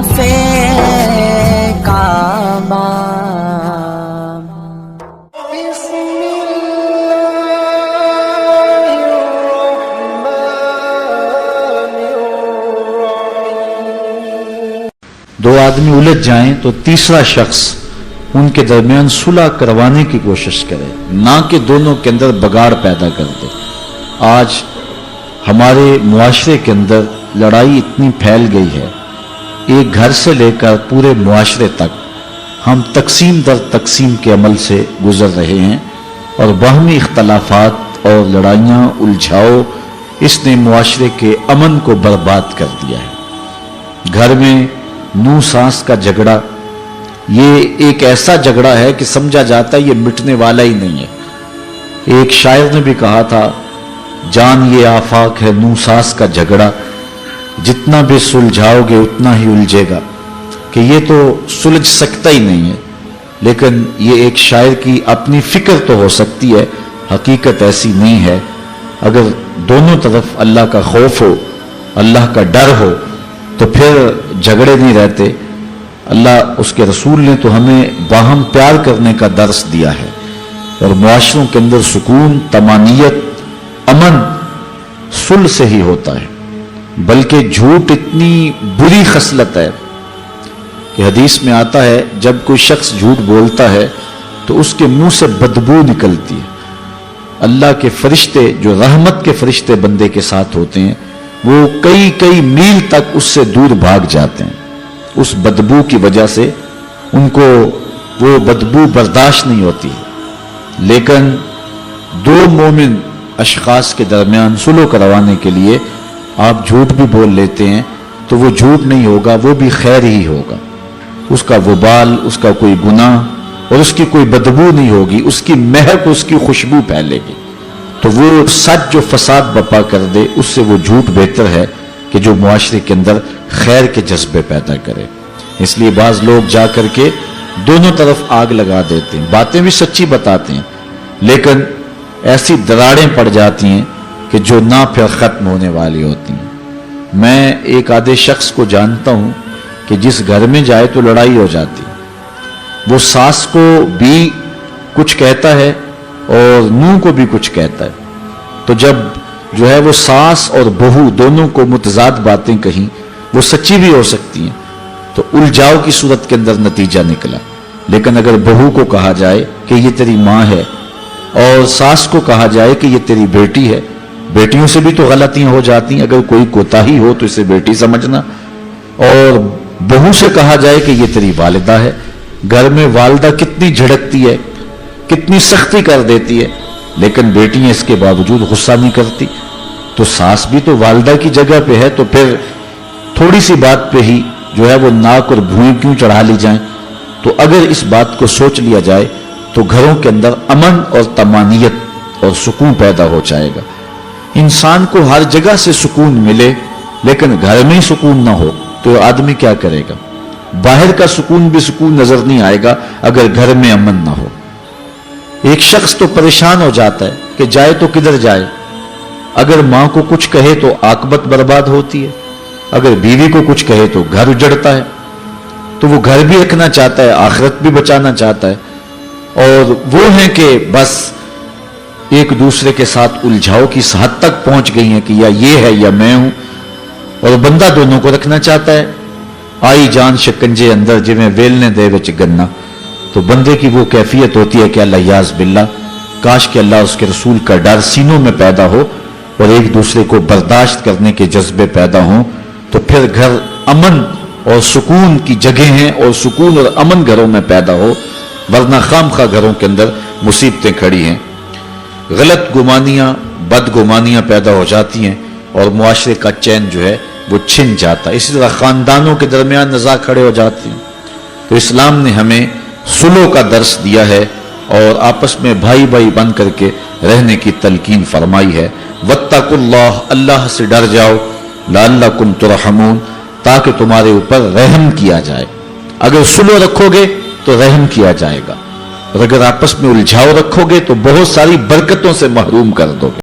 मुस्तफे काबा। दो आदमी उलझ जाएं तो तीसरा शख्स उनके दरमियान सुलह करवाने की कोशिश करे, ना कि दोनों के अंदर बगाड़ पैदा कर दे। आज हमारे मुआशरे के अंदर लड़ाई इतनी फैल गई है, एक घर से लेकर पूरे मुआशरे तक हम तकसीम दर तकसीम के अमल से गुजर रहे हैं और बाहमी इख्तलाफात और लड़ाइयाँ उलझाओ इसने मुआशरे के अमन को बर्बाद कर दिया है। घर में नूं सास का झगड़ा ये एक ऐसा झगड़ा है कि समझा जाता है ये मिटने वाला ही नहीं है। एक शायर ने भी कहा था, जान ये आफाक है नूं सास का झगड़ा, जितना भी सुलझाओगे उतना ही उलझेगा, कि ये तो सुलझ सकता ही नहीं है। लेकिन ये एक शायर की अपनी फिक्र तो हो सकती है, हकीकत ऐसी नहीं है। अगर दोनों तरफ अल्लाह का खौफ हो, अल्लाह का डर हो, तो फिर झगड़े नहीं रहते। अल्लाह उसके रसूल ने तो हमें बाहम प्यार करने का दर्स दिया है और मुआशरों के अंदर सुकून, तमानियत, अमन सुलह से ही होता है। बल्कि झूठ इतनी बुरी खसलत है कि हदीस में आता है जब कोई शख्स झूठ बोलता है तो उसके मुंह से बदबू निकलती है। अल्लाह के फरिश्ते जो रहमत के फरिश्ते बंदे के साथ होते हैं वो कई कई मील तक उससे दूर भाग जाते हैं। उस बदबू की वजह से उनको वो बदबू बर्दाश्त नहीं होती। लेकिन दो मोमिन अशखास के दरमियान सुलह करवाने के लिए आप झूठ भी बोल लेते हैं तो वो झूठ नहीं होगा, वो भी खैर ही होगा। उसका वबाल, उसका कोई गुनाह और उसकी कोई बदबू नहीं होगी, उसकी महक, उसकी खुशबू फैलेगी। तो वो सच जो फसाद बपा कर दे उससे वो झूठ बेहतर है कि जो मुआशरे के अंदर खैर के जज्बे पैदा करे। इसलिए बाज लोग जा करके दोनों तरफ आग लगा देते हैं, बातें भी सच्ची बताते हैं, लेकिन ऐसी दरारें पड़ जाती हैं कि जो ना फिर खत्म होने वाली होती हैं। मैं एक आधे शख्स को जानता हूं कि जिस घर में जाए तो लड़ाई हो जाती है। वो सास को भी कुछ कहता है और नूह को भी कुछ कहता है। तो जब जो है वो सास और बहू दोनों को मुतजाद बातें कहीं, वो सच्ची भी हो सकती हैं, तो उलझाव की सूरत के अंदर नतीजा निकला। लेकिन अगर बहू को कहा जाए कि ये तेरी माँ है और सास को कहा जाए कि ये तेरी बेटी है, बेटियों से भी तो गलतियां हो जाती हैं। अगर कोई कोताही हो तो इसे बेटी समझना, और बहू से कहा जाए कि ये तेरी वालिदा है। घर में वालिदा कितनी झड़कती है, कितनी सख्ती कर देती है, लेकिन बेटियां इसके बावजूद गुस्सा नहीं करती। तो सास भी तो वालिदा की जगह पे है, तो फिर थोड़ी सी बात पे ही जो है वो नाक और भुएं क्यों चढ़ा ली जाए। तो अगर इस बात को सोच लिया जाए तो घरों के अंदर अमन और तमानियत और सुकून पैदा हो जाएगा। इंसान को हर जगह से सुकून मिले लेकिन घर में ही सुकून ना हो तो आदमी क्या करेगा। बाहर का सुकून भी सुकून नजर नहीं आएगा अगर घर में अमन ना हो। एक शख्स तो परेशान हो जाता है कि जाए तो किधर जाए। अगर मां को कुछ कहे तो आकबत बर्बाद होती है, अगर बीवी को कुछ कहे तो घर उजड़ता है। तो वो घर भी रखना चाहता है, आखिरत भी बचाना चाहता है, और वो है कि बस एक दूसरे के साथ उलझाव की हद तक पहुंच गई है कि या ये है या मैं हूं, और बंदा दोनों को रखना चाहता है। आई जान शिकंजे अंदर जिवें वेलने दे विच गन्ना। तो बंदे की वो कैफियत होती है कि अल्लाह याज़ बिल्ला, काश कि अल्लाह उसके रसूल का डर सीनों में पैदा हो और एक दूसरे को बर्दाश्त करने के जज्बे पैदा हों, तो फिर घर अमन और सुकून की जगह हैं और सुकून और अमन घरों में पैदा हो। वरना खामखा घरों के अंदर मुसीबतें खड़ी हैं, गलत गुमानियां, बदगुमानियां पैदा हो जाती हैं और मुआशरे का चैन जो है वो छिन जाता है। इसी तरह खानदानों के दरमियान नज़ा खड़े हो जाते हैं। तो इस्लाम ने हमें सुलह का दर्स दिया है और आपस में भाई भाई बन करके रहने की तलकीन फरमाई है। वत्तकुल्लाह, अल्लाह से डर जाओ, लअल्लकुम तुरहमून, ताकि तुम्हारे ऊपर रहम किया जाए। अगर सुलह रखोगे तो रहम किया जाएगा, और अगर आपस में उलझाव रखोगे तो बहुत सारी बरकतों से महरूम कर दोगे।